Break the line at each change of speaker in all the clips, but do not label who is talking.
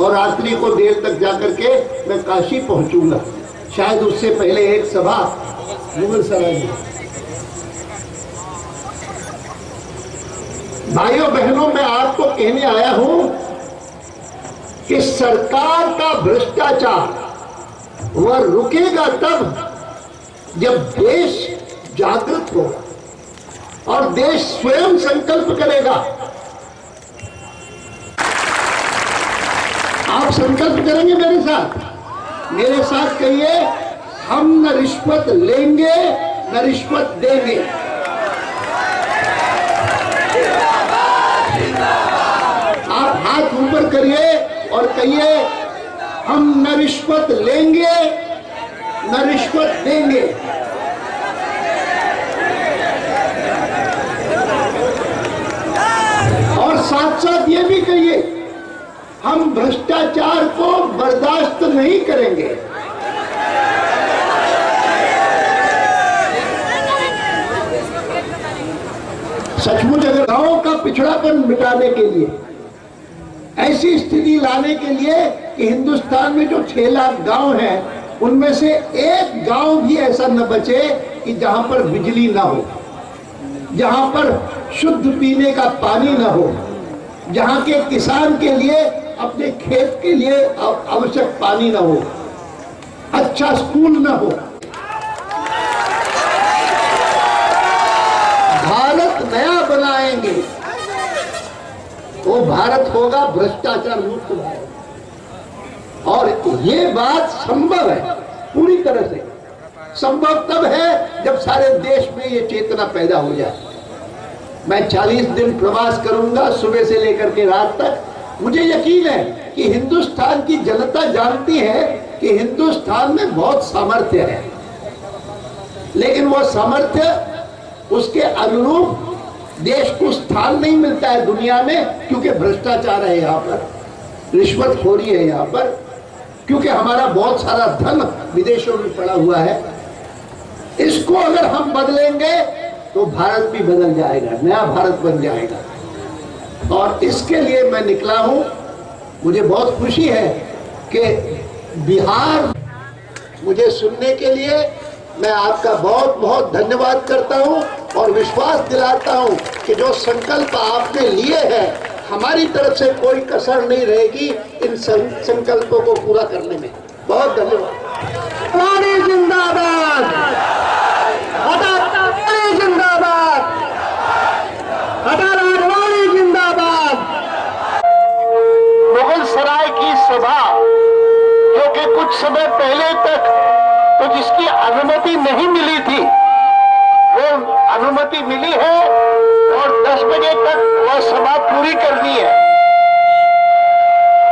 और रात्रि को देर तक जाकर के मैं काशी पहुंचूंगा। शायद उससे पहले एक सभा मुगल सराय में। भाइयों बहनों, मैं आपको कहने आया हूं कि सरकार का भ्रष्टाचार वह रुकेगा तब जब देश जागृत होगा और देश स्वयं संकल्प करेगा। आप संकल्प करेंगे मेरे साथ? मेरे साथ कहिए, हम न रिश्वत लेंगे न रिश्वत देंगे। आप हाथ ऊपर करिए और कहिए, हम न रिश्वत लेंगे न रिश्वत देंगे। और साथ साथ ये भी कहिए, हम भ्रष्टाचार को बर्दाश्त नहीं करेंगे। सचमुच अगर गांवों का पिछड़ापन मिटाने के लिए, ऐसी स्थिति लाने के लिए कि हिंदुस्तान में जो 6 लाख गांव हैं उनमें से एक गांव भी ऐसा न बचे कि जहां पर बिजली ना हो, जहां पर शुद्ध पीने का पानी ना हो, जहां के किसान के लिए अपने खेत के लिए आवश्यक पानी ना हो, अच्छा स्कूल ना हो। भारत नया बनाएंगे, वो भारत होगा भ्रष्टाचार मुक्त भारत। और ये बात संभव है, पूरी तरह से संभव तब है जब सारे देश में ये चेतना पैदा हो जाए। मैं 40 दिन प्रवास करूंगा, सुबह से लेकर के रात तक। मुझे यकीन है कि हिंदुस्तान की जनता जानती है कि हिंदुस्तान में बहुत सामर्थ्य है, लेकिन वो सामर्थ्य उसके अनुरूप देश को स्थान नहीं मिलता है दुनिया में, क्योंकि भ्रष्टाचार है यहाँ पर, रिश्वतखोरी है यहाँ पर, क्योंकि हमारा बहुत सारा धन विदेशों में पड़ा हुआ है। इसको अगर हम बदलेंगे तो भारत भी बदल जाएगा, नया भारत बन जाएगा। और इसके लिए मैं निकला हूं। मुझे बहुत खुशी है कि बिहार, मुझे सुनने के लिए मैं आपका बहुत बहुत धन्यवाद करता हूं और विश्वास दिलाता हूं कि जो संकल्प आपने लिए हैं, हमारी तरफ से कोई कसर नहीं रहेगी इन संकल्पों को पूरा करने में। बहुत धन्यवाद।
अडानी जिंदाबाद, अडानी जिंदाबाद, अडानी जिंदाबाद।
मुगल सराय की सभा, जो कि कुछ समय पहले तक तो जिसकी अनुमति नहीं मिली थी, वो अनुमति मिली है और 10 बजे तक वह सभा पूरी करनी है।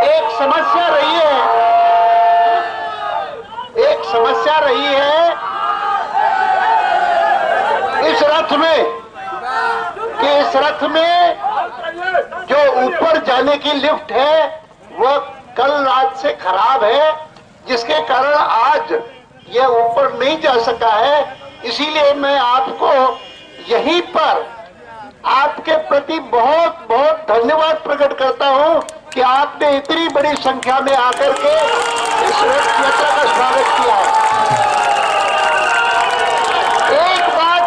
एक समस्या रही है इस रथ में कि इस रथ में जो ऊपर जाने की लिफ्ट है वह कल रात से खराब है, जिसके कारण आज यह ऊपर नहीं जा सका है। इसीलिए मैं आपको यहीं पर आपके प्रति बहुत बहुत धन्यवाद प्रकट करता हूं कि आपने इतनी बड़ी संख्या में आकर के इस रथ यात्रा का स्वागत किया है। एक बात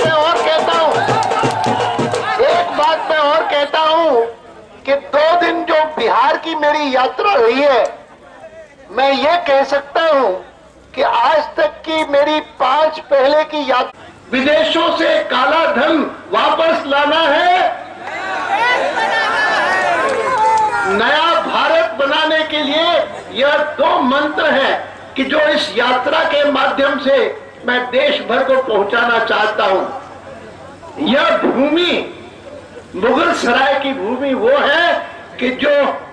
मैं और कहता हूं कि 2 दिन जो बिहार की मेरी यात्रा रही है, मैं ये कह सकता हूं कि आज तक की मेरी 5 पहले की यात्रा, विदेशों से काला धन वापस लाना है, नया भारत बनाने के लिए यह 2 मंत्र हैं कि जो इस यात्रा के माध्यम से मैं देश भर को पहुंचाना चाहता हूं। यह भूमि, मुगल सराय की भूमि वो है कि जो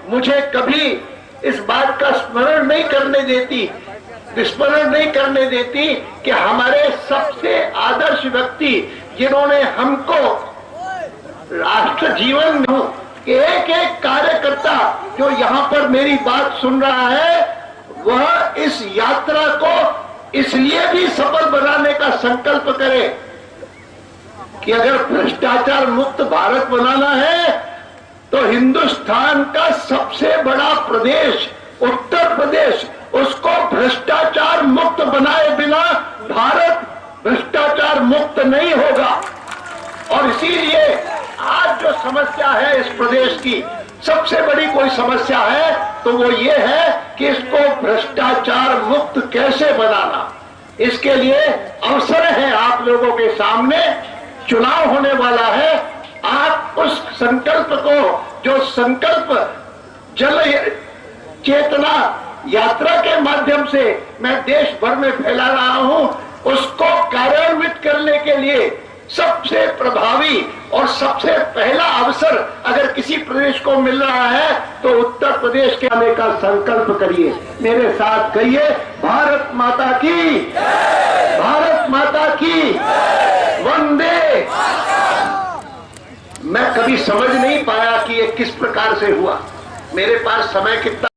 मुझे कभी इस बात का स्मरण नहीं करने देती, विस्मरण नहीं करने देती कि हमारे सबसे आदर्श व्यक्ति जिन्होंने हमको राष्ट्र जीवन में, एक एक कार्यकर्ता जो यहाँ पर मेरी बात सुन रहा है, वह इस यात्रा को इसलिए भी सफल बनाने का संकल्प करे कि अगर भ्रष्टाचार मुक्त भारत बनाना है
तो हिंदुस्तान का सबसे बड़ा प्रदेश उत्तर प्रदेश, उसको भ्रष्टाचार मुक्त बनाए बिना भारत भ्रष्टाचार मुक्त नहीं होगा। और इसीलिए आज जो समस्या है इस प्रदेश की, सबसे बड़ी कोई समस्या है तो वो ये है कि इसको भ्रष्टाचार मुक्त कैसे बनाना। इसके लिए अवसर है आप लोगों के सामने, चुनाव होने वाला है। आप उस संकल्प को, जो संकल्प जल चेतना यात्रा के माध्यम से मैं देश भर में फैला रहा हूं, उसको कार्यान्वित करने के लिए सबसे प्रभावी और सबसे पहला अवसर अगर किसी प्रदेश को मिल रहा है तो उत्तर प्रदेश के आने का संकल्प करिए। मेरे साथ कहिए, भारत माता की, भारत माता की, वंदे। मैं कभी समझ नहीं पाया कि ये किस प्रकार से हुआ। मेरे पास समय कितना